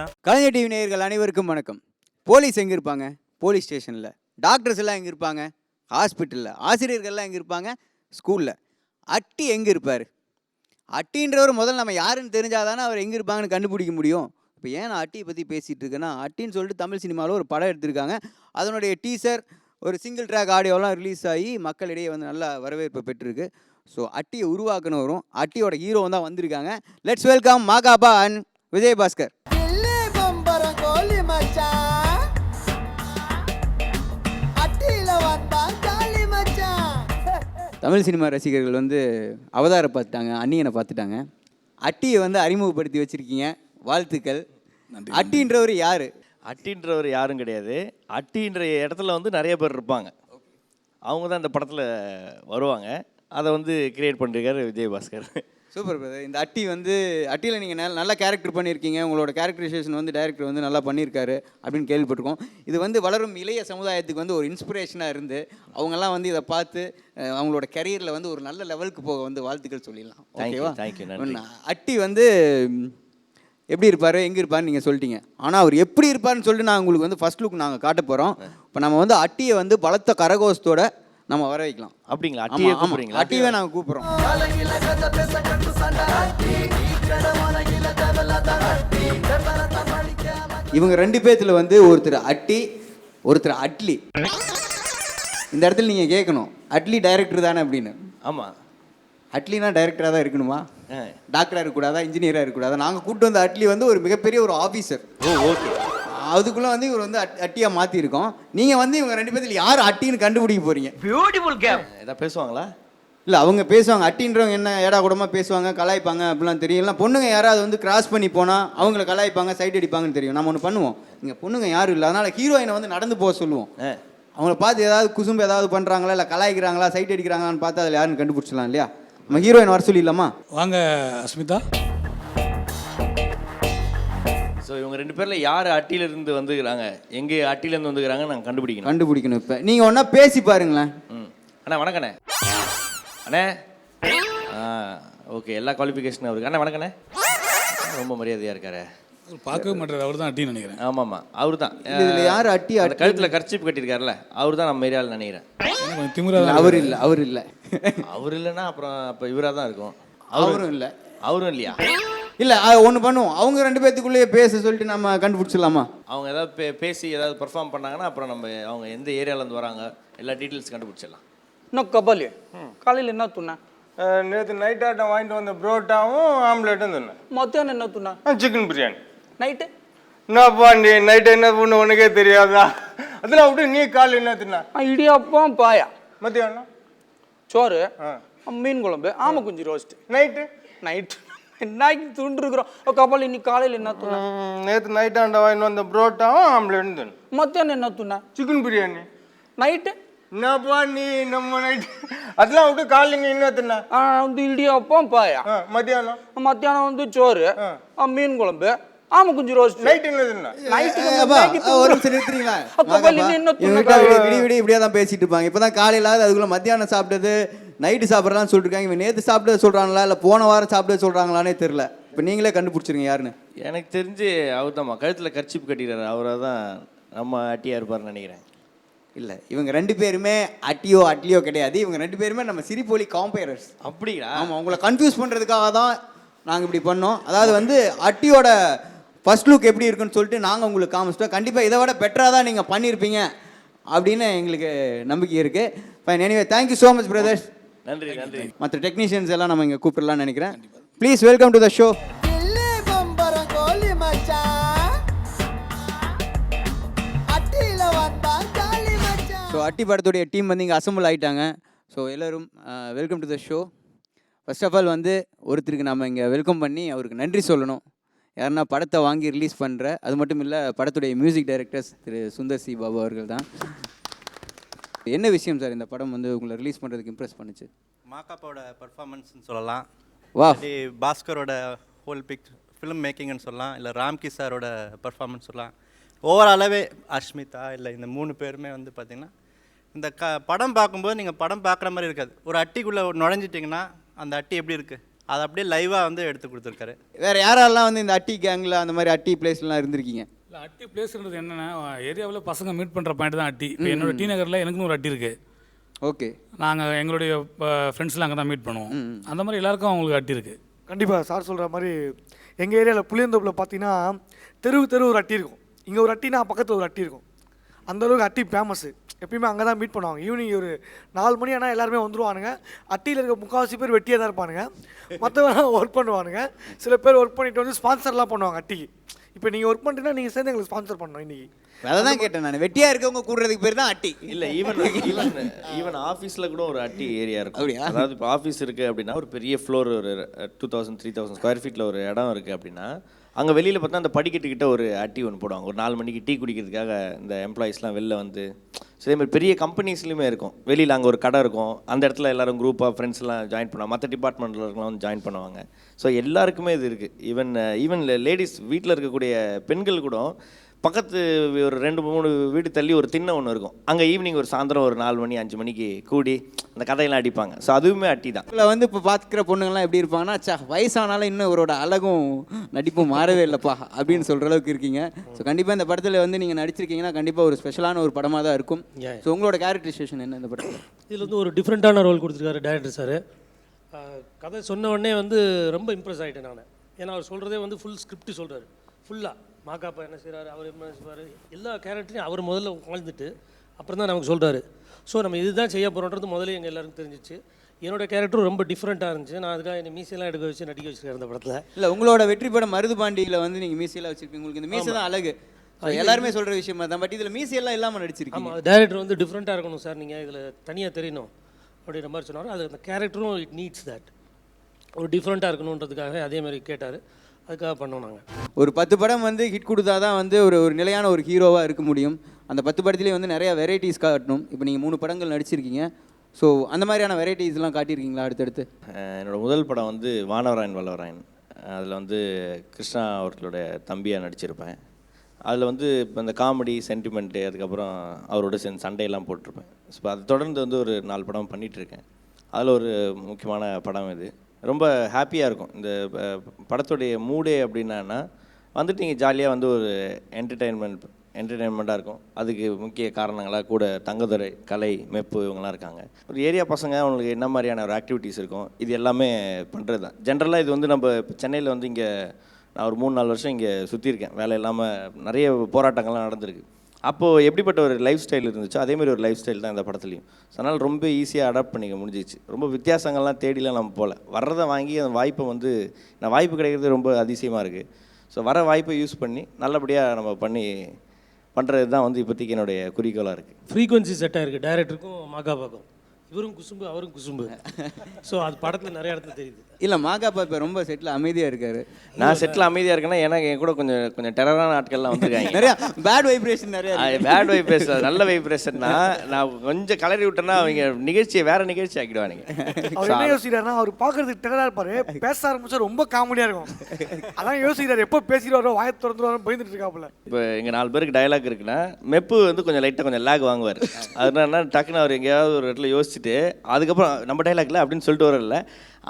கலைஞர் TV நேயர்கள் அனைவருக்கும் வணக்கம். போலீஸ் எங்கே இருப்பாங்க? போலீஸ் ஸ்டேஷனில். டாக்டர்ஸ் எல்லாம் எங்கே இருப்பாங்க? ஹாஸ்பிட்டலில். ஆசிரியர்கள்லாம் எங்கே இருப்பாங்க? ஸ்கூலில். அட்டி எங்கே இருப்பார்? அட்டின்றவர் முதல்ல நம்ம யாருன்னு தெரிஞ்சாதானே அவர் எங்கே இருப்பாங்கன்னு கண்டுபிடிக்க முடியும். இப்போ ஏன் நான் அட்டியை பற்றி பேசிகிட்டு இருக்கேன்னா, அட்டின்னு சொல்லிட்டு தமிழ் சினிமாவில் ஒரு படம் எடுத்திருக்காங்க. அதனுடைய டீசர் ஒரு சிங்கிள் ட்ராக் ஆடியோலாம் ரிலீஸ் ஆகி மக்களிடையே வந்து நல்ல வரவேற்பு பெற்றிருக்கு. ஸோ அட்டியை உருவாக்கணும், அட்டியோட ஹீரோ தான் வந்திருக்காங்க. Let's welcome Ma Ka Pa and Vijayabaskar. Tamil cinema ரசிகர்கள் வந்து அவதாரை பார்த்துட்டாங்க, அந்நியனை பார்த்துட்டாங்க. அட்டியை வந்து அறிமுகப்படுத்தி வச்சுருக்கீங்க, வாழ்த்துக்கள். அட்டின்றவர் யார்? அட்டின்றவர் யாரும் கிடையாது. அட்டின்ற இடத்துல வந்து நிறைய பேர் இருப்பாங்க. அவங்க தான் இந்த படத்தில் வருவாங்க. அதை வந்து கிரியேட் பண்ணிருக்காரு விஜயபாஸ்கர். Super brother. இந்த அட்டி வந்து அட்டியில் நீங்கள் நல்ல கேரக்டர் பண்ணியிருக்கீங்க, உங்களோட கேரக்டரைசேஷன் வந்து டைரக்டர் வந்து நல்லா பண்ணியிருக்காரு அப்படின்னு கேள்விப்பட்டிருக்கோம். இது வந்து வளரும் இளைய சமுதாயத்துக்கு வந்து ஒரு இன்ஸ்பிரேஷனாக இருந்து அவங்கெல்லாம் வந்து இதை பார்த்து அவங்களோட கரியரில் வந்து ஒரு நல்ல லெவலுக்கு போக வந்து வாழ்த்துக்கள் சொல்லிடலாம். ஓகேவா? தேங்க்யூ. அட்டி வந்து எப்படி இருப்பார், எங்கே இருப்பார்னு நீங்கள் சொல்லிட்டீங்க. ஆனால் அவர் எப்படி இருப்பார்னு சொல்லிட்டு நான் உங்களுக்கு வந்து ஃபர்ஸ்ட் லுக் நாங்கள் காட்ட போகிறோம். இப்போ நம்ம வந்து அட்டியை வந்து பலத்த கரகோஷத்தோட நம்ம வர வைக்கலாம். அப்படிங்களா? அட்டியை கூப்பிடுறீங்களா? அட்டியே நாங்கள் கூப்பிட்றோம். இவங்க ரெண்டு பேத்துல வந்து ஒருத்தர் அட்டி, ஒருத்தர் அட்லி. இந்த இடத்துல நீங்கள் கேட்கணும், அட்லி டைரக்டர் தானே அப்படின்னு. ஆமாம். அட்லினா டைரக்டராக தான் இருக்கணுமா? டாக்டராக இருக்கக்கூடாதா? இன்ஜினியராக இருக்கக்கூடாதா? நாங்கள் கூப்பிட்டு வந்த அட்லி வந்து ஒரு மிகப்பெரிய ஒரு ஆஃபீஸர். ஓகே. அதுக்குள்ளே வந்து இவர் வந்து அட்டியாக மாற்றிருக்கோம். நீங்கள் வந்து இவங்க ரெண்டு பேர்த்துல யார் அட்டின்னு கண்டுபிடிக்க போகிறீங்க. Beautiful game. ஏதாவது பேசுவாங்களா? இல்லை, அவங்க பேசுவாங்க. அட்டின்றவங்க என்ன ஏடா கூடமாக பேசுவாங்க, கலாய்ப்பாங்க அப்படிலாம் தெரியும். பொண்ணுங்க யாராவது வந்து கிராஸ் பண்ணி போனால் அவங்கள கலாய்ப்பாங்க, சைட் அடிப்பாங்கன்னு தெரியும். நம்ம ஒன்று பண்ணுவோம், இங்கே பொண்ணுங்க யாரும் இல்லை, அதனால் ஹீரோயினை வந்து நடந்து போக சொல்லுவோம். அவங்கள பார்த்து ஏதாவது குசும்பு ஏதாவது பண்ணுறாங்களா, இல்லை கலாய்க்கிறாங்களா, சைட் அடிக்கிறாங்களான்னு பார்த்து அதில் யாருன்னு கண்டுபிடிச்சிடலாம் இல்லையா? நம்ம ஹீரோயின் வர சொல்லிடலாமா? வாங்க அஸ்மிதா. ஸோ இவங்க ரெண்டு பேரில் யார் அட்டியிலேருந்து வந்துக்கிறாங்க, எங்கே அட்டியிலேருந்து வந்துக்கிறாங்க நாங்கள் கண்டுபிடிக்கணும். இப்போ நீங்கள் ஒன்றா பேசி பாருங்களேன். அண்ணா வணக்கண்ணே. அண்ணே ஓகே, எல்லா குவாலிஃபிகேஷனும் அவருக்கு. அண்ணா வணக்கண்ணே. ரொம்ப மரியாதையாக இருக்காரு. பார்க்கவே மாட்டார், அவர் தான் அட்டின்னு நினைக்கிறேன். ஆமாம், அவர் தான். இதில் யார் அட்டி? அந்த கழுத்தில் கர்ச்சீப் கட்டியிருக்காருல்ல, அவர் தான் நம்ம ஏரியாவில் நினைக்கிறேன். அவர் இல்லை, அவர் இல்லை. அவர் இல்லைன்னா அப்புறம் அப்போ இவராக தான் இருக்கும். அவரும் இல்லை. அவரும் இல்லையா? இல்லை, ஒன்று பண்ணுவோம், அவங்க ரெண்டு பேர்த்துக்குள்ளேயே பேச சொல்லிட்டு நம்ம கண்டுபிடிச்சிடலாமா? அவங்க ஏதாவது பேசி ஏதாவது பெர்ஃபார்ம் பண்ணாங்கன்னா அப்புறம் நம்ம அவங்க எந்த ஏரியாவிலேருந்து வராங்க எல்லா டீட்டெயில்ஸ் கண்டுபிடிச்சிடலாம். இன்னும் கபாலி காலையில் என்ன துண்ணா? நேற்று நைட் ஆட்டம் வாங்கிட்டு வந்த புரோட்டாவும் ஆம்லேட்டும் தின்னேன். மத்தியானம் என்ன துண்ணா? சிக்கன் பிரியாணி. நைட்டு என்னப்பா நீ நைட்டு என்ன பண்ணு உனக்கே தெரியாதா? அதெல்லாம் விட்டு நீ காலையில் என்ன தின்னா? இடியாப்பம் பாயா. மத்தியானம் சோறு, மீன் குழம்பு, ஆமை குஞ்சு ரோஸ்ட். நைட்டு நைட்டு துண்டு இருக்கிறோம். கபாலி நீ காலையில் என்ன துண்ணா? நேற்று நைட் ஆண்ட வாங்கிட்டு வந்த புரோட்டாவும் ஆம்லேட்டும் தின்னு. மத்தியானம் என்ன துண்ணா? சிக்கன் பிரியாணி. நைட்டு என்னப்பா நீ நம்ம நைட்டு அதெல்லாம் விட்டு காலையில் என்ன தின்னா? வந்து இடியாப்பம் பாயா. மத்தியானம் வந்து சோறு, மீன் குழம்பு, ஆமை குஞ்சு ரோஸ்ட். நைட்டு என்ன தின்னா? இப்படியே தான் பேசிட்டு இருப்பாங்க. இப்பதான் காலையில அதுக்குள்ள மத்தியானம் சாப்பிட்டது, நைட்டு சாப்பிட்றலாம் சொல்லிருக்காங்க. இவன் நேற்று சாப்பிட சொல்றாங்களா இல்லை போன வாரம் சாப்பிட சொல்றாங்களானே தெரியல. இப்போ நீங்களே கண்டுபிடிச்சிருங்க யாருன்னு. எனக்கு தெரிஞ்சு அவர் தான் கழுத்தில் கர்ச்சீப் கட்டிக்கிறாரு. அவராக தான் நம்ம அட்டியாக இருப்பார்னு நினைக்கிறேன். இல்லை, இவங்க ரெண்டு பேருமே அட்லியோ கிடையாது. இவங்க ரெண்டு பேருமே நம்ம சிரிப்பொலி காம்பேரர்ஸ். அப்படிங்களா? ஆமாம், உங்களை கன்ஃபியூஸ் பண்ணுறதுக்காக தான் நாங்கள் இப்படி பண்ணோம். அதாவது வந்து அட்டியோட ஃபர்ஸ்ட் லுக் எப்படி இருக்குன்னு சொல்லிட்டு நாங்கள் உங்களுக்கு காமிச்சிட்டோம். கண்டிப்பாக இதை விட பெட்டராக தான் நீங்கள் பண்ணியிருப்பீங்க அப்படின்னு எங்களுக்கு நம்பிக்கை இருக்குது. Fine, anyway thank you so much brothers. நன்றி. மற்ற டெக்னீஷியன்ஸ் எல்லாம் நம்ம இங்கே கூப்பிடலாம்னு நினைக்கிறேன். Please welcome to the show. So Atti படத்துடைய டீம் வந்து இங்கே அசம்பிள் ஆகிட்டாங்க. ஸோ எல்லோரும் welcome to the show. First of all வந்து ஒருத்தருக்கு நம்ம இங்கே வெல்கம் பண்ணி அவருக்கு நன்றி சொல்லணும். யாருன்னா படத்தை வாங்கி ரிலீஸ் பண்ணுற, அது மட்டும் இல்லை படத்துடைய மியூசிக் டைரக்டர்ஸ் திரு சுந்தர் சி பாபு அவர்கள் தான். என்ன விஷயம் சார் இந்த படம் வந்து உங்களை ரிலீஸ் பண்ணுறதுக்கு இம்ப்ரெஸ் பண்ணுச்சு? மாகாப்பாவோட பர்ஃபார்மன்ஸ்னு சொல்லலாம். வா, பாஸ்கரோட ஹோல் ஃபிலிம் மேக்கிங்னு சொல்லலாம். இல்லை ராம்கி சாரோட பர்ஃபார்மன்ஸ் சொல்லலாம். ஓவராலாகவே அஷ்மிதா இல்லை இந்த 3 பேருமே வந்து பார்த்திங்கன்னா இந்த படம் பார்க்கும்போது நீங்கள் படம் பார்க்குற மாதிரி இருக்காது. ஒரு அட்டிக்குள்ளே நுழைஞ்சிட்டிங்கன்னா அந்த அட்டி எப்படி இருக்குது அதை அப்படியே லைவாக வந்து எடுத்து கொடுத்துருக்காரு. வேறு யாரெல்லாம் வந்து இந்த அட்டி கேங்கில் அந்த மாதிரி அட்டி பிளேஸ்லாம் இருந்திருக்கீங்க? இல்லை, அட்டி பிளேஸ்ன்றது என்னென்னா ஏரியாவில் பசங்க மீட் பண்ணுற பாயிண்ட் தான் அட்டி. இப்போ என்னோட டி நகரில் எனக்குன்னு ஒரு அட்டி இருக்குது. ஓகே. நாங்கள் எங்களுடைய ஃப்ரெண்ட்ஸ்லாம் அங்கே தான் மீட் பண்ணுவோம். அந்த மாதிரி எல்லாருக்கும் அவங்களுக்கு அட்டி இருக்குது. கண்டிப்பாக சார் சொல்கிற மாதிரி எங்கள் ஏரியாவில் புளியந்தோப்பில் பார்த்தீங்கன்னா தெரு ஒரு அட்டி இருக்கும். இங்கே ஒரு அட்டினா பக்கத்தில் ஒரு அட்டி இருக்கும். அந்தளவுக்கு அட்டி ஃபேமஸ்ஸு. எப்பயுமே அங்கே தான் மீட் பண்ணுவாங்க. ஈவினிங் ஒரு 4 மணி ஆனால் எல்லாருமே வந்துடுவானுங்க. அட்டியில் இருக்க முக்கால்வாசி பேர் வெட்டியாக தான் இருப்பானுங்க. மற்றவங்க ஒர்க் பண்ணுவானுங்க. சில பேர் ஒர்க் பண்ணிட்டு வந்து ஸ்பான்சர்லாம் பண்ணுவாங்க அட்டிக்கு. இப்போ நீங்கள் ஒர்க் பண்ணிட்டீங்கன்னா நீங்கள் சேர்ந்து எங்களுக்கு ஸ்பான்சர் பண்ணணும் இன்றைக்கி. அதை தான் கேட்டேன் நான். வெட்டியாக இருக்கவங்க கூடுறதுக்கு பேர் தான் அட்டி. இல்லை, ஈவன் ஆஃபீஸில் கூட ஒரு அட்டி ஏரியா இருக்கும். அப்படியா? அதாவது இப்போ ஆஃபீஸ் இருக்குது அப்படின்னா ஒரு பெரிய ஃப்ளோர், ஒரு 2000-3000 ஸ்கொயர் ஃபீட்டில் ஒரு இடம் இருக்குது அப்படின்னா அங்கே வெளியில் பார்த்தா அந்த படிக்கட்டுக்கிட்ட ஒரு அட்டி ஒன்று போடுவாங்க. ஒரு 4 மணிக்கு டீ குடிக்கிறதுக்காக இந்த எம்ப்ளாயீஸ்லாம் வெளில வந்து. ஸோ இதே மாதிரி பெரிய கம்பெனிஸ்லையுமே இருக்கும். வெளியில் அங்கே ஒரு கடை இருக்கும். அந்த இடத்துல எல்லோரும் குரூப்பாக ஃப்ரெண்ட்ஸ்லாம் ஜாயின் பண்ணுவாங்க. மற்ற டிபார்ட்மெண்ட்டில் இருக்கலாம் வந்து ஜாயின் பண்ணுவாங்க. ஸோ எல்லாருக்குமே இது இருக்குது. ஈவன் லேடிஸ் வீட்டில் இருக்கக்கூடிய பெண்கள் கூட பக்கத்து ஒரு 2-3 வீடு தள்ளி ஒரு திண்ணை ஒன்று இருக்கும். அங்கே ஈவினிங் ஒரு சாயந்தரம் ஒரு 4 மணி 5 மணிக்கு கூடி அந்த கதையெல்லாம் அடிப்பாங்க. ஸோ அதுவுமே அட்டி தான். இதில் வந்து இப்போ பார்க்குற பொண்ணுங்கள்லாம் எப்படி இருப்பாங்கன்னா, சா வயசானாலும் இன்னும் இவரோட அழகும் நடிப்பும் மாறவே இல்லைப்பா அப்படின்னு சொல்கிற அளவுக்கு இருக்கீங்க. ஸோ கண்டிப்பாக இந்த படத்தில் வந்து நீங்கள் நடிச்சிருக்கீங்கன்னா கண்டிப்பாக ஒரு ஸ்பெஷலான ஒரு படமாக தான் இருக்கும். ஸோ உங்களோட கேரக்டரைசேஷன் என்ன இந்த படத்தில்? இதில் வந்து ஒரு டிஃப்ரெண்ட்டான ரோல் கொடுத்துருக்காரு டைரக்டர் சார். கதை சொன்ன உடனே வந்து ரொம்ப இம்ப்ரெஸ் ஆகிட்டேன் நான். ஏன்னா அவர் சொல்கிறதே வந்து ஃபுல் ஸ்கிரிப்ட் சொல்கிறாரு. ஃபுல்லாக மாக்காப்பா என்ன செய்கிறாரு, அவர் என்ன செய்வார், எல்லா கேரக்டரையும் அவர் முதல்ல வாழ்ந்துட்டு அப்புறம் தான் நமக்கு சொல்கிறாரு. ஸோ நம்ம இதுதான் செய்ய போகிறோன்றது முதல்ல எங்கள் எல்லாருக்கும் தெரிஞ்சிச்சு. என்னோடய கேரக்டரும் ரொம்ப டிஃப்ரெண்ட்டாக இருந்துச்சு. நான் அதுக்காக என்னை மீசையெல்லாம் எடுக்க வச்சு நடிக்க வச்சுருக்கேன் அந்த படத்தில். இல்லை, உங்களோட வெற்றி படம் மருதுபாண்டியில் வந்து நீங்கள் மீசையெல்லாம் வச்சுருக்கீங்க. உங்களுக்கு இந்த மீசை தான் அழகு. எல்லாருமே சொல்கிற விஷயமா தான். பட் இதில் மீசையெல்லாம் இல்லாமல் நடிச்சிருக்கீங்க. ஆமாம், டைரக்டர் வந்து டிஃப்ரெண்ட்டாக இருக்கணும் சார், நீங்கள் இதில் தனியாக தெரியணும் அப்படின்ற மாதிரி சொன்னார். அது அந்த கேரக்டரும் இட் நீட்ஸ் தட், ஒரு டிஃப்ரெண்ட்டாக இருக்கணுன்றதுக்காக அதே மாதிரி கேட்டார். அதுக்காக பண்ணோம் நாங்கள். ஒரு 10 படம் வந்து ஹிட் கொடுத்தா தான் வந்து ஒரு நிலையான ஒரு ஹீரோவாக இருக்க முடியும். அந்த 10 படத்துலேயே வந்து நிறையா வெரைட்டிஸ் காட்டணும். இப்போ நீங்கள் 3 படங்கள் நடிச்சிருக்கீங்க. ஸோ அந்த மாதிரியான வெரைட்டிஸ்லாம் காட்டியிருக்கீங்களா அடுத்தடுத்து? என்னோடய முதல் படம் வந்து வானவராயன் வல்லவராயன். அதில் வந்து கிருஷ்ணா அவர்களுடைய தம்பியாக நடிச்சிருப்பேன். அதில் வந்து இப்போ இந்த காமெடி சென்டிமெண்ட்டு அதுக்கப்புறம் அவரோட சேர்ந்து சண்டையெல்லாம் போட்டிருப்பேன். ஸோ அதை தொடர்ந்து வந்து ஒரு 4 படம் பண்ணிகிட்ருக்கேன். அதில் ஒரு முக்கியமான படம் இது. ரொம்ப ஹாப்பியாக இருக்கும். இந்த படத்துடைய மூடே அப்படின்னா வந்துட்டு நீங்கள் ஜாலியாக வந்து ஒரு என்டர்டெயின்மெண்ட்டாக இருக்கும். அதுக்கு முக்கிய காரணங்களாக கூட தங்கதுரை, கலை, மெப்பு இவங்கெல்லாம் இருக்காங்க. ஒரு ஏரியா பசங்க அவங்களுக்கு என்ன மாதிரியான ஒரு ஆக்டிவிட்டீஸ் இருக்கும் இது எல்லாமே பண்ணுறது தான். ஜென்ரலாக இது வந்து நம்ம இப்போ சென்னையில் வந்து இங்கே நான் ஒரு 3-4 வருஷம் இங்கே சுற்றியிருக்கேன். வேலை இல்லாமல் நிறைய போராட்டங்கள்லாம் நடந்திருக்கு. அப்போது எப்படிப்பட்ட ஒரு லைஃப் ஸ்டைல் இருந்துச்சோ அதேமாதிரி ஒரு லைஃப் ஸ்டைல் தான் இந்த படத்துலையும். ஸோ அதனால் ரொம்ப ஈஸியாக அடாப்ட் பண்ணிக்க முடிஞ்சிச்சு. ரொம்ப வித்தியாசங்கள்லாம் தேடிலாம் நம்ம போகல. வர்றதை வாங்கி அந்த வாய்ப்பை வந்து நான் வாய்ப்பு கிடைக்கிறது ரொம்ப அதிசயமாக இருக்குது. ஸோ வர வாய்ப்பை யூஸ் பண்ணி நல்லபடியாக நம்ம பண்ணுறது தான் வந்து இப்போதைக்கு என்னுடைய குறிக்கோளாக இருக்குது. ஃப்ரீக்வன்சி செட்டாக இருக்குது டைரக்டருக்கும் மாகாபாக்கும். இவரும் குசும்பு அவரும் குசும்பு. ஸோ அது படத்தில் நிறைய இடத்துல தெரியுது. இல்லை, மாகாப்பா இப்போ ரொம்ப செட்டில் அமைதியாக இருக்காரு. நான் செட்டில் அமைதியாக இருக்கேன்னா எனக்கு என் கூட கொஞ்சம் டெரரான ஆட்கள்லாம் வந்துருக்காங்க. நிறையா பேட் வைப்ரேஷன் நிறையா. பேட் வைப்ரேஷன் நல்ல வைப்ரேஷன்னா நான் கொஞ்சம் கலரி விட்டேன்னா அவங்க நிகழ்ச்சியை வேறு நிகழ்ச்சி ஆக்கிடுவானுங்க. அவர் என்ன யோசிக்கிறாருன்னா, அவர் பார்க்கறதுக்கு டெரராக இருப்பார், பேச ஆரம்பிச்சா ரொம்ப காமெடியாக இருக்கும். அதான் யோசிக்கிறார், எப்போ பேசிடுவாரோ வாயை திறந்துருவாரோ பயந்துட்டு இருக்காப்புல. இப்போ எங்கள் 4 பேருக்கு டயலாக் இருக்குன்னா மெப்பு வந்து கொஞ்சம் லைட்டாக கொஞ்சம் லேக் வாங்குவார். அதனால டக்குன்னு அவர் எங்கேயாவது ஒரு இடத்துல யோசிச்சுட்டு அதுக்கப்புறம் நம்ம டைலாக்ல அப்படின்னு சொல்லிட்டு வரல,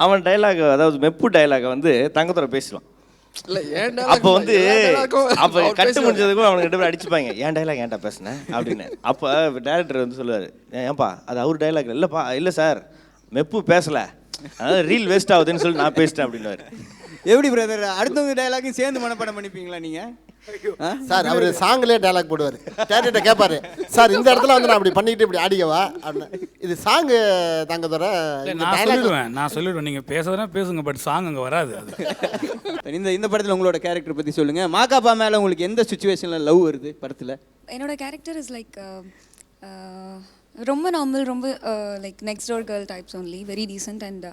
அவன் டைலாக் அதாவது மெப்பு டைலாகை வந்து தங்கத்தோட பேசுவான். அப்போ வந்து அப்போ கட்டு முடிஞ்சதுக்கும் அவனுக்கு 2 பேரும் அடிச்சுப்பாங்க, ஏன் டைலாக் ஏன்டா பேசுனேன் அப்படின்னு. அப்போ டேரக்டர் வந்து சொல்லுவார், ஏன்பா அது அவர் டைலாக் இல்லைப்பா, இல்லை சார் மெப்பு பேசலை, அதாவது ரீல் வேஸ்ட் ஆகுதுன்னு சொல்லி நான் பேசிட்டேன் அப்படின்னுவார். எப்படி பிரதர், அடுத்தவங்க டைலாக்கையும் சேர்ந்து மனப்பாடம் பண்ணிப்பீங்களா நீங்கள்? சார் அவர் சாங்லேயே டைலாக் போடுவார். டேரக்டர்கிட்ட கேட்பாரு, சார் இந்த இடத்துல வந்து நான் அப்படி பண்ணிட்டு இப்படி ஆடிக்கவா அப்படின்னு. இது சாங்கு தாங்க தர நான் சொல்லிடுவேன் நீங்கள் பேசுறதுனா பேசுங்க, பட் சாங் அங்கே வராது. இந்த படத்தில் உங்களோட கேரக்டர் பற்றி சொல்லுங்கள். மாகாப்பா மேலே உங்களுக்கு எந்த சுச்சுவேஷனில் லவ் வருது படத்தில்? என்னோட கேரக்டர் இஸ் லைக் ரொம்ப நார்மல், ரொம்ப like next door girl types only, very decent and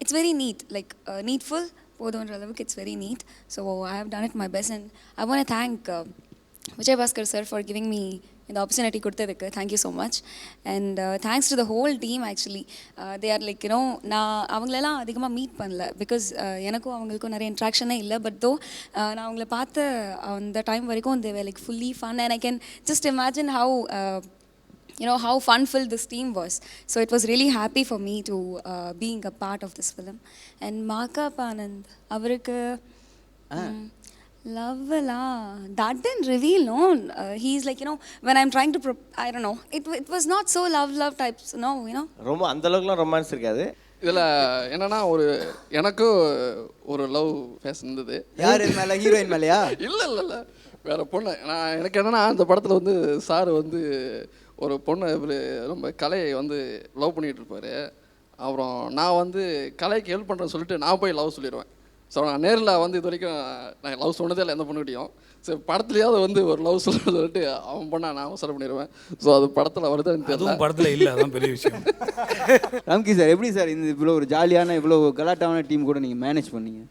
it's very neat, like நீட்ஃபுல் போதுன்ற அளவுக்கு it's very neat. So I have done it my best and I want to thank Vijay Bhaskar sir for giving me இந்த opportunity கொடுத்ததுக்கு. Thank you so much and thanks to the whole team. Actually they are like you know, நான் அவங்களெல்லாம் அதிகமாக meet பண்ணல because எனக்கும் அவங்களுக்கும் நிறைய இன்ட்ராக்ஷனே இல்லை. பட் தோ நான் அவங்கள பார்த்த அந்த டைம் வரைக்கும் they were like fully fun and I can just imagine how you know how fun-filled this team was. So it was really happy for me to being a part of this film. And Makap Anand, avarukku love la that didn't reveal, no. He's like, you know, when I'm trying to I don't know, it was not so love types, no, you know. ரொம்ப அந்த அளவுக்குலாம் romance இருக்காது. இதில் என்னன்னா எனக்கும் ஒரு love face இருந்தது. யார் மேலே? ஹீரோயின் மேலேயா? இல்லை வேறு பொண்ணு. எனக்கு என்னென்னா அந்த படத்தில் வந்து சார் வந்து ஒரு பொண்ணு ரொம்ப கலையை வந்து லவ் பண்ணிகிட்டு இருப்பார். அப்புறம் நான் வந்து கலைக்கு ஹெல்ப் பண்ணுறேன்னு சொல்லிட்டு நான் போய் லவ் சொல்லிடுவேன். ஸோ நான் நேரில் வந்து இது வரைக்கும் நான் லவ் சொன்னதே இல்லை எந்த பொண்ணுகிட்டையும். சரி படத்துலையாவது வந்து ஒரு லவ் சொல்லிட்டு அவன் பண்ணா நான் அவசரம் பண்ணிடுவேன். ஸோ அது படத்தில் வருது எனக்கு தெரியல. படத்தில் இல்லை, அதான் பெரிய விஷயம். ராம்கி சார், எப்படி சார் இந்த இவ்வளோ ஒரு ஜாலியான இவ்வளோ கலாட்டான டீம் கூட நீங்கள் மேனேஜ் பண்ணீங்க?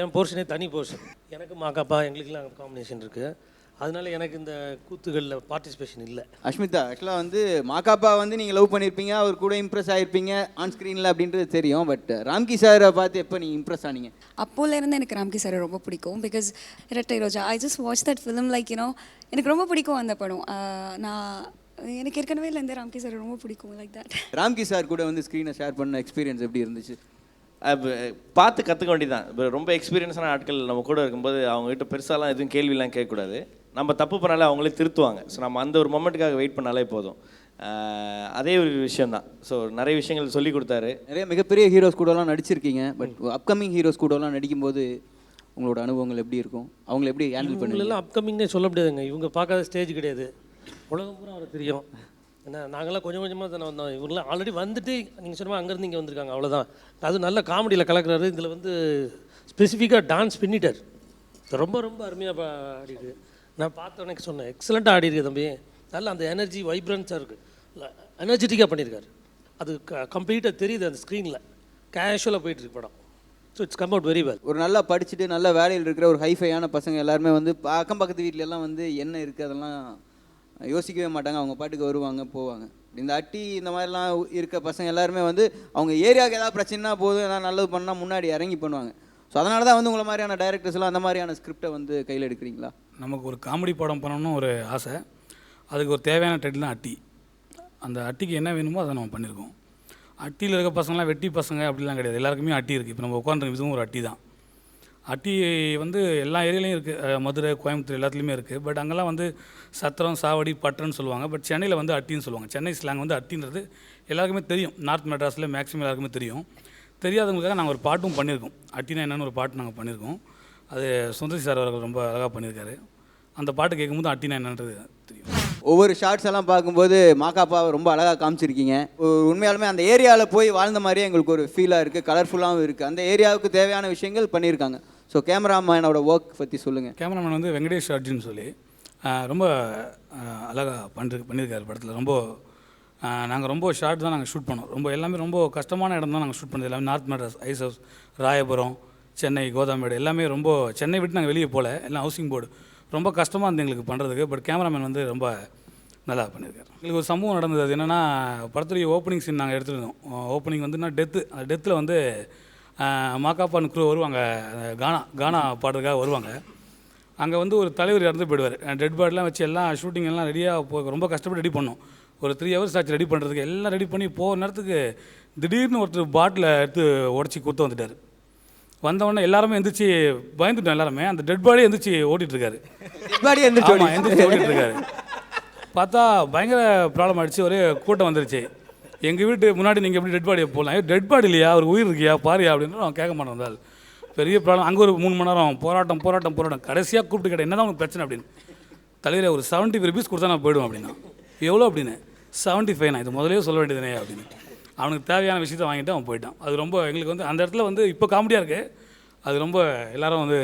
என் போர்ஷனே தனி போர்ஷன். எனக்கு மாக்காப்பா எங்களுக்கெல்லாம் காம்பினேஷன் இருக்குது. அதனால எனக்கு இந்த கூத்துகளில் பார்ட்டிசிபேஷன் இல்லை. அஷ்மிதா, ஆக்சுவலாக வந்து மாக்காப்பா வந்து நீங்கள் லவ் பண்ணியிருப்பீங்க, அவர் கூட இம்ப்ரெஸ் ஆகிருப்பீங்க ஆன் ஸ்க்ரீனில் அப்படின்றது தெரியும். பட் ராம்கி சாரை பார்த்து எப்போ நீங்கள் இம்ப்ரெஸ் ஆனீங்க? அப்போலேருந்து எனக்கு ராம்கி சாரை ரொம்ப பிடிக்கும். Because Irattai Roja, I just watch that film like you know, எனக்கு ரொம்ப பிடிக்கும் அந்த படம். எனக்கு ஏற்கனவே இருந்து ராம்கி சார் ரொம்ப பிடிக்கும் லைக் தட். ராம்கி சார் கூட வந்து ஸ்க்ரீனை ஷேர் பண்ண எக்ஸ்பீரியன்ஸ் எப்படி இருந்துச்சு? பார்த்து கற்றுக்க வேண்டியதான். இப்போ ரொம்ப எக்ஸ்பீரியன்ஸான ஆட்கள் நம்ம கூட இருக்கும்போது அவங்ககிட்ட பெருசாலாம் எதுவும் கேள்விலாம் கேட்கக்கூடாது. நம்ம தப்பு பண்ணாலே அவங்களே திருத்துவாங்க. ஸோ நம்ம அந்த ஒரு மொமெண்ட்டுக்காக வெயிட் பண்ணாலே போதும். அதே ஒரு விஷயந்தான். ஸோ நிறைய விஷயங்கள் சொல்லி கொடுத்தாரு. நிறைய மிகப்பெரிய ஹீரோஸ் கூடலாம் நடிச்சிருக்கீங்க. பட் அப்கமிங் ஹீரோஸ் கூடலாம் நடிக்கும்போது உங்களோட அனுபவங்கள் எப்படி இருக்கும்? அவங்களை எப்படி ஹேண்டில் பண்ணுவீங்க? அப்கமிங்னே சொல்ல முடியாதுங்க. இவங்க பார்க்காத ஸ்டேஜ் கிடையாது. உலகம் பூரா அவருக்கு தெரியும். ஏன்னா நாங்கள்லாம் கொஞ்சம் கொஞ்சமாக தானே வந்தோம். இவங்களாம் ஆல்ரெடி வந்துட்டு நீங்கள் சொன்னால் அங்கேருந்து இங்கே வந்திருக்காங்க, அவ்வளோதான். அது நல்ல காமெடியில் கலக்கிறாரு. இதில் வந்து ஸ்பெசிஃபிக்காக டான்ஸ் பின்னிட்டார். ரொம்ப ரொம்ப அருமையாக ஆடிருக்கு. நான் பார்த்தோன்னே சொன்னேன், எக்ஸலண்ட்டாக ஆடிருக்கு தம்பி. நல்ல அந்த எனர்ஜி வைப்ரன்ஸாக இருக்குது, எனர்ஜெட்டிக்காக பண்ணியிருக்காரு. அது கம்ப்ளீட்டாக தெரியுது அந்த ஸ்க்ரீனில். கேஷுவலாக போயிட்டுருக்கு படம். So it's come out very well. ஒரு நல்லா படிச்சுட்டு நல்ல வேலையில் இருக்கிற ஒரு ஹைஃபையான பசங்க எல்லாருமே வந்து அக்கம் பக்கத்து வீட்டிலலாம் வந்து என்ன இருக்குது அதெல்லாம் யோசிக்கவே மாட்டாங்க. அவங்க பாட்டுக்கு வருவாங்க போவாங்க. இந்த அட்டி இந்த மாதிரிலாம் இருக்க பசங்க எல்லாருமே வந்து அவங்க ஏரியாவுக்கு ஏதாவது பிரச்சனைனா போதும், ஏதாவது நல்லது பண்ணால் முன்னாடி இறங்கி பண்ணுவாங்க. ஸோ அதனால தான் வந்து உங்களை மாதிரியான டைரக்டர்ஸ்லாம் அந்த மாதிரியான ஸ்கிரிப்டை வந்து கையில் எடுக்கிறீங்களா? நமக்கு ஒரு காமெடி படம் பண்ணணும்னு ஒரு ஆசை. அதுக்கு ஒரு தேவையான டைட்டில் தான் அட்டி. அந்த அட்டிக்கு என்ன வேணுமோ அதை நம்ம பண்ணியிருக்கோம். அட்டியில் இருக்க பசங்களாம் வெட்டி பசங்க அப்படிலாம் கிடையாது. எல்லாருக்குமே அட்டி இருக்குது. இப்போ நம்ம உட்காந்துருக்க இதுவும் ஒரு அட்டி தான். அட்டி வந்து எல்லா ஏரியாலையும் இருக்குது. மதுரை, கோயம்புத்தூர் எல்லாத்துலேயுமே இருக்குது. பட் அங்கெல்லாம் வந்து சத்திரம், சாவடி, பட்டன்னு சொல்லுவாங்க. பட் சென்னையில் வந்து அட்டின்னு சொல்லுவாங்க. சென்னை ஸ்லாங் வந்து அட்டின்றது எல்லாருக்குமே தெரியும். நார்த் மெட்ராஸில் மேக்ஸிமம் எல்லாருக்குமே தெரியும். தெரியாதவங்களுக்காக நாங்கள் ஒரு பாட்டும் பண்ணியிருக்கோம். அட்டினா என்னென்னு ஒரு பாட்டு நாங்கள் பண்ணியிருக்கோம். அது சுந்தரி சார் அவர்கள் ரொம்ப அழகாக பண்ணியிருக்காரு. அந்த பாட்டு கேட்கும்போது அட்டினா என்னன்றது தெரியும். ஒவ்வொரு ஷார்ட்ஸ் எல்லாம் பார்க்கும்போது மாக்காப்பாவை ரொம்ப அழகாக காமிச்சிருக்கீங்க. உண்மையாலுமே அந்த ஏரியாவில் போய் வாழ்ந்த மாதிரியே எங்களுக்கு ஒரு ஃபீலாக இருக்குது, கலர்ஃபுல்லாகவும் இருக்குது. அந்த ஏரியாவுக்கு தேவையான விஷயங்கள் பண்ணியிருக்காங்க. ஸோ கேமராமேனோட ஒர்க் பற்றி சொல்லுங்கள். கேமராமேன் வந்து வெங்கடேஷ் அர்ஜுன் சொல்லி ரொம்ப அழகாக பண்ணியிருக்காரு படத்தில். ரொம்ப நாங்கள் ரொம்ப ஷார்ட் தான் நாங்கள் ஷூட் பண்ணோம். ரொம்ப எல்லாமே ரொம்ப கஷ்டமான இடம் தான் நாங்கள் ஷூட் பண்ணது. எல்லாமே north Madras, ice house, Royapuram, Chennai, Gothamedu எல்லாமே ரொம்ப சென்னை விட்டு நாங்கள் வெளியே போகல. எல்லாம் ஹவுசிங் போர்டு. ரொம்ப கஷ்டமாக இருந்தது எங்களுக்கு பண்ணுறதுக்கு. பட் கேமராமேன் வந்து ரொம்ப நல்லா பண்ணியிருக்காரு. எங்களுக்கு ஒரு சம்பவம் நடந்தது. அது என்னென்னா, படத்துடைய ஓப்பனிங் சீன் நாங்கள் எடுத்துருந்தோம். ஓப்பனிங் வந்து டெத்து. அந்த டெத்தில் வந்து மாக்காப்பான்னு குரூ வருவாங்க, கானா பாடுறதுக்காக வருவாங்க. அங்கே வந்து ஒரு தலைவர் இறந்து போயிடுவார். டெட் பாடிலாம் வச்சு எல்லாம் ஷூட்டிங் எல்லாம் ரெடியாக ரொம்ப கஷ்டப்பட்டு ரெடி பண்ணோம். ஒரு 3 ஹவர்ஸ் ஆச்சு ரெடி பண்ணுறதுக்கு. எல்லாம் ரெடி பண்ணி போகிற நேரத்துக்கு திடீர்னு ஒருத்தர் பாட்டில் எடுத்து உடச்சி கொடுத்து வந்துட்டார். வந்தவொடனே எல்லாருமே எந்திரிச்சு பயந்துட்டோம். எல்லாருமே அந்த டெட் பாடியே எந்திரிச்சு ஓட்டிகிட்ருக்காரு. எந்திரிச்சு ஓட்டிகிட்ருக்காரு. பார்த்தா பயங்கர ப்ராப்ளம் ஆகிடுச்சு. ஒரே கூட்டம் வந்துருச்சு. எங்கள் வீட்டு முன்னாடி நீங்கள் எப்படி டெட் பாடியை போகலாம்? டெட் பாடி இல்லையா, ஒரு உயிர் இருக்கியா பாரியா அப்படின்னு அவன் கேட்க மாட்டான். வந்தால் பெரிய ப்ராப்ளம். அங்கே ஒரு 3 மணி நேரம் போராட்டம். கடைசியாக கூப்பிட்டு கேட்டேன், என்ன தான் உங்களுக்கு பிரச்சனை அப்படின்னு. தலையில் ஒரு 75 rupees கொடுத்தா நான் போயிடுவேன் அப்படின்னா. எவ்வளோ அப்படின்னு? 75. நான் இது முதலே சொல்ல வேண்டியதுனே அப்படின்னு. அவனுக்கு தேவையான விஷயத்தை வாங்கிட்டு அவன் போயிட்டான். அது ரொம்ப எங்களுக்கு வந்து அந்த இடத்துல வந்து இப்போ காமெடியாக இருக்குது. அது ரொம்ப எல்லோரும் வந்து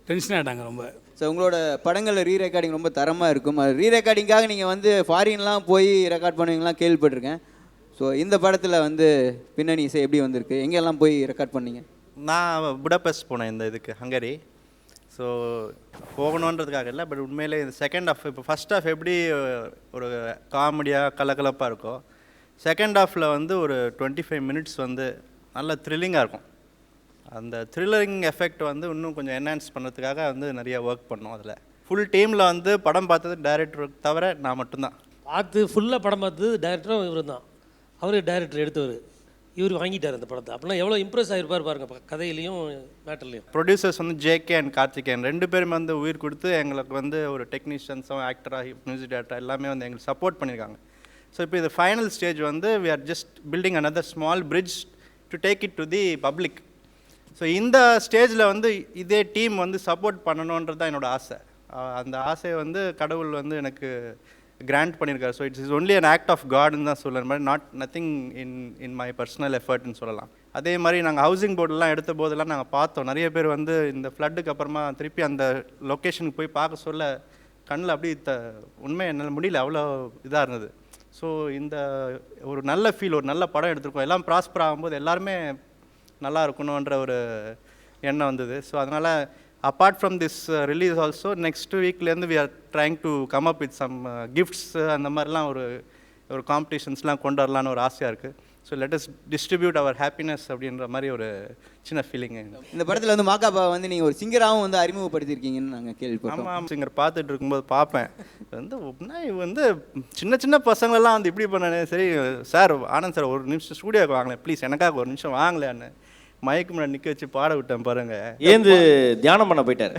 டென்ஷன் ஆகிட்டாங்க ரொம்ப. ஸோ உங்களோட படங்களில் ரீரெக்கார்டிங் ரொம்ப தரமாக இருக்கும். அது ரீரெக்கார்டிங்காக நீங்கள் வந்து ஃபாரின்லாம் போய் ரெக்கார்ட் பண்ணுவீங்கலாம் கேள்விப்பட்டிருக்கேன். ஸோ இந்த படத்தில் வந்து பின்னணி இசை எப்படி வந்திருக்கு? எங்கெல்லாம் போய் ரெக்கார்ட் பண்ணீங்க? நான் புடாபெஸ்ட் போனேன் இந்த இதுக்கு, ஹங்கரி. ஸோ போகணுன்றதுக்காக இல்லை, பட் உண்மையிலே இந்த செகண்ட் ஹாஃப், இப்போ ஃபஸ்ட் ஹாஃப் எப்படி ஒரு காமெடியாக கலக்கலப்பாக இருக்கோ, செகண்ட் ஹாஃபில் வந்து ஒரு 25 மினிட்ஸ் வந்து நல்ல த்ரில்லிங்காக இருக்கும். அந்த த்ரில்லரிங் எஃபெக்ட் வந்து இன்னும் கொஞ்சம் என்ஹான்ஸ் பண்ணுறதுக்காக வந்து நிறைய ஒர்க் பண்ணோம். அதில் ஃபுல் டீமில் வந்து படம் பார்த்தது டைரக்டருக்கு தவிர நான் மட்டும்தான். பார்த்து ஃபுல்லாக படம் பார்த்து டைரக்டரும் இவர் தான். அவரு டைரக்டர் எடுத்தவர், இவர் வாங்கிட்டார் அந்த படத்தை. அப்படின்னா எவ்வளோ இம்ப்ரெஸ் ஆகிருப்பார் பாருங்க, கதையிலையும் மேட்டர்லையும். ப்ரொடியூசர்ஸ் வந்து ஜேகே அண்ட் கார்த்திகேயன் 2 பேருமே வந்து உயிர் கொடுத்து எங்களுக்கு வந்து ஒரு டெக்னீஷியன்ஸும் ஆக்டராக மியூசிக் டேரக்டர் எல்லாமே வந்து எங்களுக்கு சப்போர்ட் பண்ணியிருக்காங்க. ஸோ இப்போ இது ஃபைனல் ஸ்டேஜ் வந்து we are just building another small bridge to take it to the public. So இந்த ஸ்டேஜில் வந்து இதே டீம் வந்து சப்போர்ட் பண்ணணுன்றது தான் என்னோடய ஆசை. அந்த ஆசையை வந்து கடவுள் வந்து எனக்கு கிராண்ட் பண்ணியிருக்காரு. So it's only an act of காட்னு தான் சொல்லுற மாதிரி, நத்திங் இன் மை பர்சனல் எஃபர்ட்னு சொல்லலாம். அதே மாதிரி நாங்கள் ஹவுசிங் போர்டெலாம் எடுத்த போதெல்லாம் நாங்கள் பார்த்தோம், நிறைய பேர் வந்து இந்த ஃப்ளட்டுக்கு அப்புறமா திருப்பி அந்த லொக்கேஷனுக்கு போய் பார்க்க சொல்ல கண்ணில் அப்படி உண்மை என்னால் முடியல, அவ்வளோ இதாக இருந்தது. ஸோ இந்த ஒரு நல்ல ஃபீல், ஒரு நல்ல படம் எடுத்திருக்கோம், எல்லாம் ப்ராஸ்பர் ஆகும்போது எல்லாருமே நல்லா இருக்கணுன்ற ஒரு எண்ணம் வந்தது. ஸோ அதனால் apart from this release also next வீக்லேருந்து we are trying to come up with some gifts, அந்த மாதிரிலாம் ஒரு காம்படிஷன்ஸ்லாம் கொண்டு வரலான்னு ஒரு ஆசையாக இருக்குது. So let us distribute our happiness அப்படின்ற மாதிரி ஒரு சின்ன ஃபீலிங். இந்த படத்தில் வந்து மாகாபா வந்து நீங்கள் ஒரு சிங்கராகவும் வந்து அறிமுகப்படுத்தியிருக்கீங்கன்னு நாங்கள் கேள்விப்பட்டோம். ஆமாம், சிங்கர் பார்த்துட்டு இருக்கும்போது பார்ப்பேன் வந்து வந்து சின்ன சின்ன பசங்களெல்லாம் வந்து இப்படி பண்ணேன். சரி சார், ஆனந்த் சார் ஒரு நிமிஷம் ஸ்டூடியோக்கு வாங்கலேன் ப்ளீஸ், எனக்காக ஒரு நிமிஷம் வாங்கலையான்னு மயக்கு முன்னாடி நிற்க வச்சு பாட விட்டேன் பாருங்க. ஏந்து தியானம் பண்ண போயிட்டார்.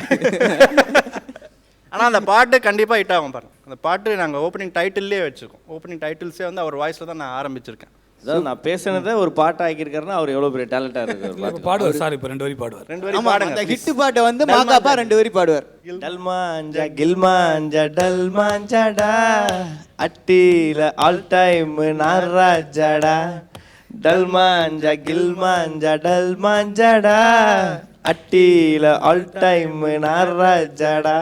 ஆனால் அந்த பாட்டு கண்டிப்பாக ஹிட் ஆகும் பாருங்க. அந்த பாட்டு நாங்கள் ஓப்பனிங் டைட்டில்லே வச்சுருக்கோம். ஓப்பனிங் டைட்டில்ஸே வந்து அவர் வாய்ஸில் தான் நான் ஆரம்பிச்சிருக்கேன். அதாவது நான் பேசுனதை ஒரு பாட்டு ஆக்கியிருக்காருன்னா அவர் எவ்வளோ பெரிய டேலண்டாக இருக்கார். பாடுவார் சார், இப்போ 2 வரி பாடுவார். 2 வரி பாடுங்க. அந்த ஹிட் பாட்டை வந்து மாகாபா 2 வரி பாடுவார். டல்மாஞ்சா கில்மாஞ்சா டல்மாஞ்சாடா அட்டில ஆல் டைம் நாராஜாடா டல்மாஞ்சா கில்மாஞ்சா டல்மாஞ்சாடா அட்டில ஆல் டைம் நாராஜாடா.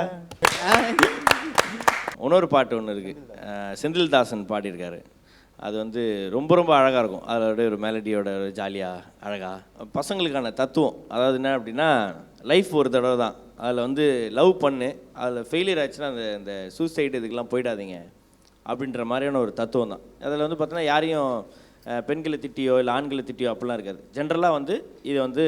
இன்னொரு பாட்டு ஒன்று இருக்குது, செந்தில்தாசன் பாடியிருக்காரு. அது வந்து ரொம்ப ரொம்ப அழகாக இருக்கும். அதோட ஒரு மெலடியோட ஒரு ஜாலியாக அழகாக பசங்களுக்கான தத்துவம். அதாவது என்ன அப்படின்னா, லைஃப் ஒரு தடவை தான், அதில் வந்து லவ் பண்ணு, அதில் ஃபெயிலியர் ஆச்சுன்னா அந்த சூசைடு இதுக்கெல்லாம் போயிடாதீங்க அப்படின்ற மாதிரியான ஒரு தத்துவம் தான். அதில் வந்து பார்த்தோன்னா யாரையும் பெண்களை திட்டியோ இல்லை ஆண்களை திட்டியோ அப்படிலாம் இருக்காது. ஜென்ரலாக வந்து இது வந்து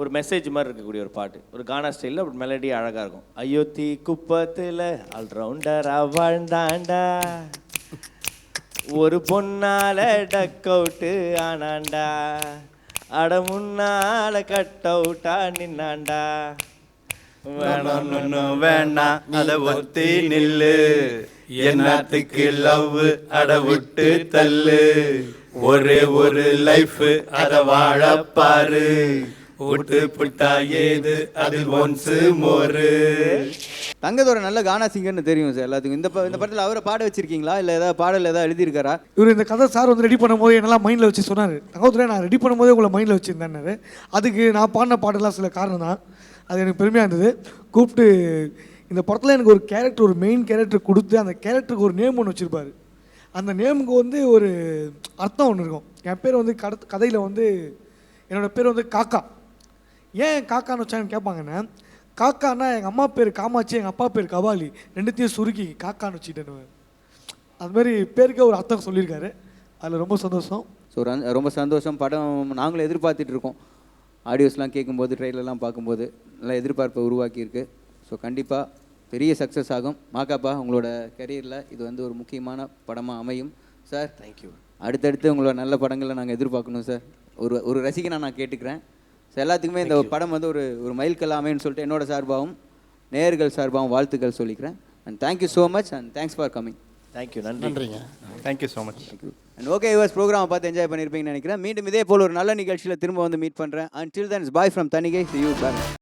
ஒரு மெசேஜ் மாதிரி இருக்கக்கூடிய ஒரு பாட்டு, ஒரு கானா ஸ்டைலில் அப்படி மெலடி அழகாக இருக்கும். அயோத்தி குப்பத்தில் ஆல்ரவுண்டராக வாழ்ந்தாண்டா, ஒரு பொண்ணால டக் அவுட்டு ஆனாண்டா, அட முன்னால கட் அவுட்டா நின்னாண்டா, வேணாம் வேணாம் அத ஒத்தி நில்லு, என்னத்துக்கு லவ் அட விட்டு தள்ளு, ஒரே ஒரு லைஃப் அத வாழ பாரு, விட்டு புட்டா ஏது அதில் ஒன்ஸ் மோரு. தங்கத்தோட நல்ல கானா சிங்கர்னு தெரியும் சார் எல்லாத்துக்கும். இந்த படத்தில் அவரை பாட வச்சிருக்கீங்களா, இல்லை ஏதாவது பாடல் ஏதாவது எழுதியிருக்காரா? இவர் இந்த கதை சார் வந்து ரெடி பண்ணும்போது என்னெல்லாம் மைண்டில் வச்சு சொன்னார். தங்கத்துறை நான் ரெடி பண்ணும்போதே உங்களை மைண்டில் வச்சுருந்தேன்னாரு. அதுக்கு நான் பாடின பாடலாம் சில காரணம் தான், அது எனக்கு பெருமையாக இருந்தது. கூப்பிட்டு இந்த படத்தில் எனக்கு ஒரு கேரக்டர், ஒரு மெயின் கேரக்டர் கொடுத்து அந்த கேரக்டருக்கு ஒரு நேம் ஒன்று வச்சுருப்பார். அந்த நேமுக்கு வந்து ஒரு அர்த்தம் ஒன்று இருக்கும். என் பேர் வந்து கதையில் வந்து என்னோடய பேர் வந்து காக்கா. ஏன் காக்கான்னு வச்சாங்கன்னு கேட்பாங்கண்ணே. காக்கான்னா எங்கள் அம்மா பேர் காமாட்சி, எங்கள் அப்பா பேர் கபாலி, ரெண்டுத்தையும் சுருக்கி காக்கான்னு வச்சுக்கிட்டேன்னு. அதுமாதிரி பேருக்கே ஒரு அர்த்தம் சொல்லியிருக்காரு. அதில் ரொம்ப சந்தோஷம். ஸோ ரொம்ப சந்தோஷம். படம் நாங்களும் எதிர்பார்த்துட்டு இருக்கோம். ஆடியோஸ்லாம் கேட்கும்போது, ட்ரெயிலெலாம் பார்க்கும்போது நல்லா எதிர்பார்ப்பை உருவாக்கியிருக்கு. ஸோ கண்டிப்பாக பெரிய சக்ஸஸ் ஆகும். மாகாபா, உங்களோட கெரியரில் இது வந்து ஒரு முக்கியமான படமாக அமையும் சார். தேங்க்யூ. அடுத்தடுத்து உங்களோட நல்ல படங்களை நாங்கள் எதிர்பார்க்கணும் சார். ஒரு ரசிகனாக நான் கேட்டுக்கிறேன். ஸோ எல்லாத்துக்குமே இந்த படம் வந்து ஒரு மைல்கல் அமைன்னு சொல்லிட்டு என்னோட சார்பாகவும் நேயர்கள் சார்பாகவும் வாழ்த்துக்கள் சொல்லிக்கிறேன். And thank you so much and thanks for coming. Thank you, நன்றிங்க. Thank you so much. And okay yours, ப்ரோக்ராமை பார்த்து என்ஜாய் பண்ணியிருப்பீங்கன்னு நினைக்கிறேன். மீண்டும் இதே போல் ஒரு நல்ல நிகழ்ச்சியில் திரும்ப வந்து மீட் பண்ணுறேன். Until then bye from Thanigai. See you, bye.